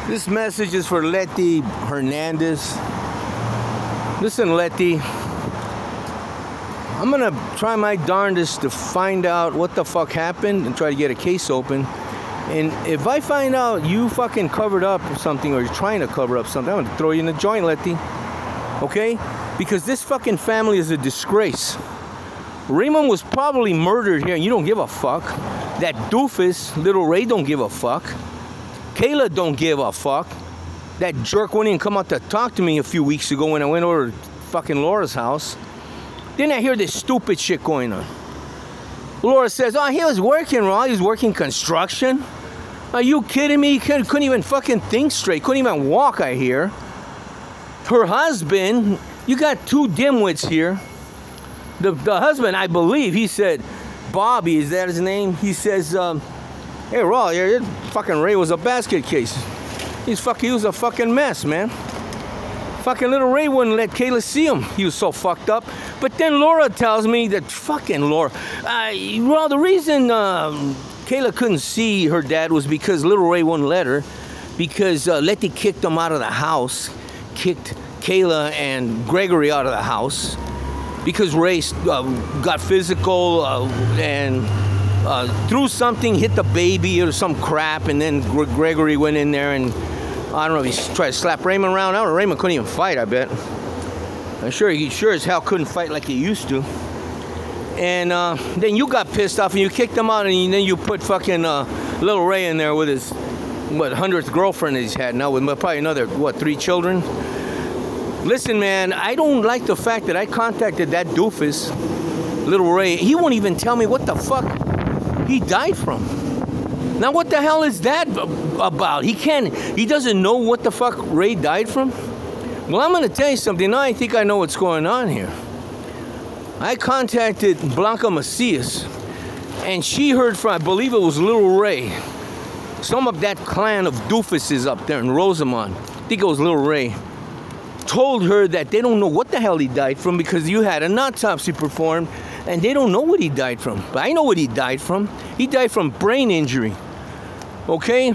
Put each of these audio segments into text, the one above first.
This message is for Letty Hernandez. Listen, Letty, I'm gonna try my darndest to find out what the fuck happened and try to get a case open. And if I find out you fucking covered up something or you're trying to cover up something, I'm gonna throw you in the joint, Letty. Okay? Because this fucking family is a disgrace. Raymond was probably murdered here and you don't give a fuck. That doofus, little Ray, don't give a fuck. Kayla don't give a fuck. That jerk wouldn't even come out to talk to me a few weeks ago when I went over to fucking Laura's house. Then I hear this stupid shit going on. Laura says, oh, he was working, Ron. He was working construction. Are you kidding me? He couldn't even fucking think straight. Couldn't even walk, I hear. Her husband, you got two dimwits here. The husband, I believe, he said, Bobby, is that his name? He says, hey, Raw, fucking Ray was a basket case. He was a fucking mess, man. Fucking little Ray wouldn't let Kayla see him. He was so fucked up. But then Laura tells me that fucking Laura. Well, the reason Kayla couldn't see her dad was because little Ray wouldn't let her. Because Letty kicked them out of the house. Kicked Kayla and Gregory out of the house. Because Ray got physical and threw something, hit the baby or some crap. And then Gregory went in there and I don't know if he tried to slap Raymond around. I don't know, Raymond couldn't even fight, I bet. I'm sure he sure as hell couldn't fight like he used to. And then you got pissed off and you kicked him out and then you put fucking little Ray in there with his, 100th girlfriend that he's had now with probably another, 3 children. Listen, man, I don't like the fact that I contacted that doofus, little Ray. He won't even tell me what the fuck he died from. Now, what the hell is that about? He doesn't know what the fuck Ray died from? Well, I'm going to tell you something. Now I think I know what's going on here. I contacted Blanca Macias, and she heard from, I believe it was little Ray. Some of that clan of doofuses up there in Rosamond, I think it was little Ray, told her that they don't know what the hell he died from because you had an autopsy performed, and they don't know what he died from. But I know what he died from. He died from brain injury. Okay?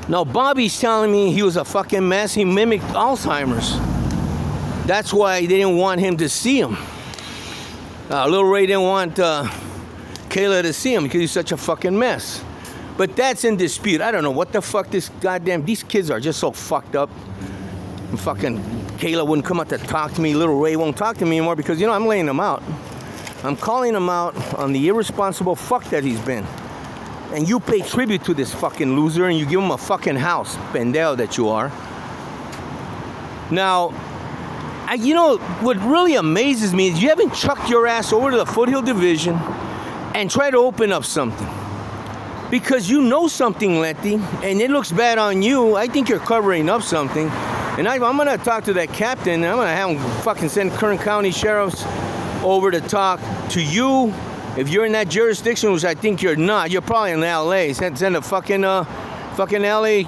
Now, Bobby's telling me he was a fucking mess. He mimicked Alzheimer's. That's why they didn't want him to see him. Little Ray didn't want Kayla to see him because he's such a fucking mess. But that's in dispute. I don't know what the fuck these kids are just so fucked up. And fucking Kayla wouldn't come out to talk to me. Little Ray won't talk to me anymore because, you know, I'm laying him out. I'm calling him out on the irresponsible fuck that he's been. And you pay tribute to this fucking loser and you give him a fucking house, pendejo that you are. Now, you know, what really amazes me is you haven't chucked your ass over to the Foothill Division and try to open up something. Because you know something, Letty, and it looks bad on you. I think you're covering up something. And I'm going to talk to that captain, and I'm going to have him fucking send Kern County sheriffs over to talk to you. If you're in that jurisdiction, which I think you're not, you're probably in L.A. Send the fucking L.A.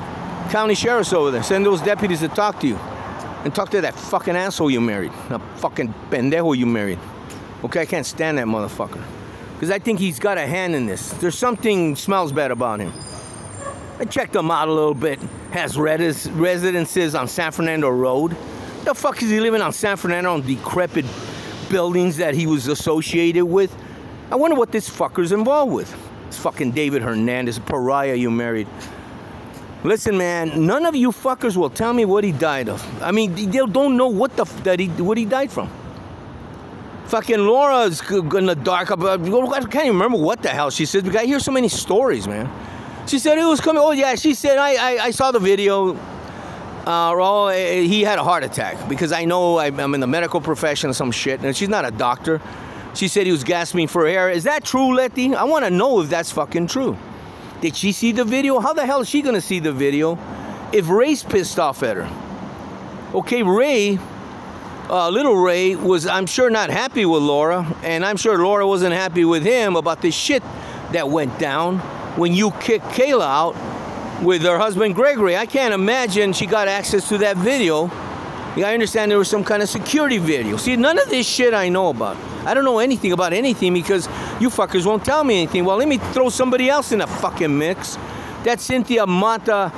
County sheriffs over there. Send those deputies to talk to you. And talk to that fucking asshole you married. That fucking pendejo you married. Okay, I can't stand that motherfucker. Because I think he's got a hand in this. There's something smells bad about him. I checked him out a little bit. Has residences on San Fernando Road. The fuck is he living on San Fernando on decrepit buildings that he was associated with? I wonder what this fucker's involved with. This fucking David Hernandez, pariah you married. Listen, man, none of you fuckers will tell me what he died of. I mean, they don't know what he died from. Fucking Laura's in the dark. I can't even remember what the hell she said. Because I hear so many stories, man. She said it was coming. Oh, yeah, she said, I saw the video. He had a heart attack. Because I know I'm in the medical profession or some shit. And she's not a doctor. She said he was gasping for air. Is that true, Letty? I want to know if that's fucking true. Did she see the video? How the hell is she going to see the video if Ray's pissed off at her? Okay, Ray, little Ray, was, I'm sure, not happy with Laura. And I'm sure Laura wasn't happy with him about the shit that went down when you kicked Kayla out with her husband, Gregory. I can't imagine she got access to that video. I understand there was some kind of security video. See, none of this shit I know about. I don't know anything about anything because you fuckers won't tell me anything. Well, let me throw somebody else in the fucking mix. That Cynthia Mata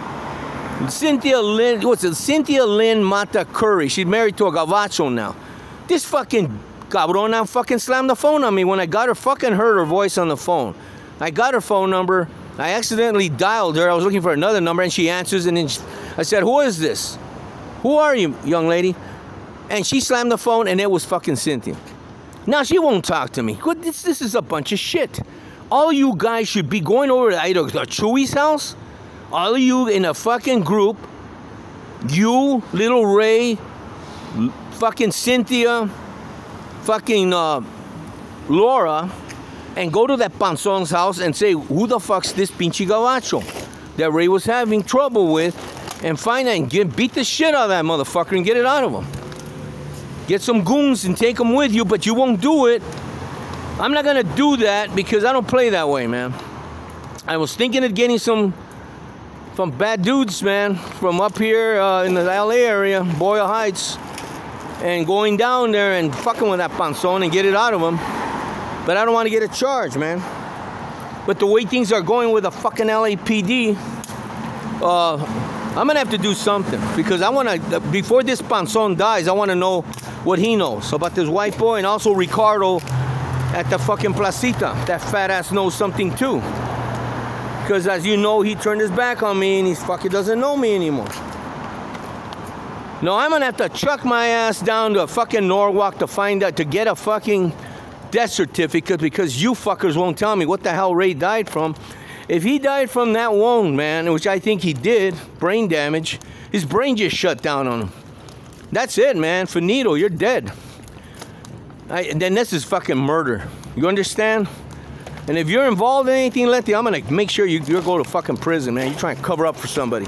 Cynthia Lynn, what's it? Cynthia Lynn Mata Curry. She's married to a Gavacho now. This fucking cabrona fucking slammed the phone on me when I got her, fucking heard her voice on the phone. I got her phone number. I accidentally dialed her. I was looking for another number, and she answers, and then I said, who is this? Who are you, young lady? And she slammed the phone, and it was fucking Cynthia. Now, she won't talk to me. This is a bunch of shit. All you guys should be going over to either Chewy's house, all of you in a fucking group, you, Little Ray, fucking Cynthia, fucking Laura, and go to that Panzon's house and say, who the fuck's this pinche Gavacho that Ray was having trouble with, and find out and beat the shit out of that motherfucker and get it out of him. Get some goons and take them with you, but you won't do it. I'm not gonna do that because I don't play that way, man. I was thinking of getting some bad dudes, man, from up here in the LA area, Boyle Heights, and going down there and fucking with that Panzon and get it out of him. But I don't want to get a charge, man. But the way things are going with the fucking LAPD, I'm gonna have to do something because I want to. Before this Panzon dies, I want to know what he knows about this white boy, and also Ricardo at the fucking placita. That fat ass knows something too. Because as you know, he turned his back on me and he fucking doesn't know me anymore. No, I'm gonna have to chuck my ass down to fucking Norwalk to find out, to get a fucking death certificate, because you fuckers won't tell me what the hell Ray died from. If he died from that wound, man, which I think he did, brain damage, his brain just shut down on him. That's it, man. Finito, you're dead. And then this is fucking murder. You understand? And if you're involved in anything, Letty, I'm gonna make sure you go to fucking prison, man. You're trying to cover up for somebody.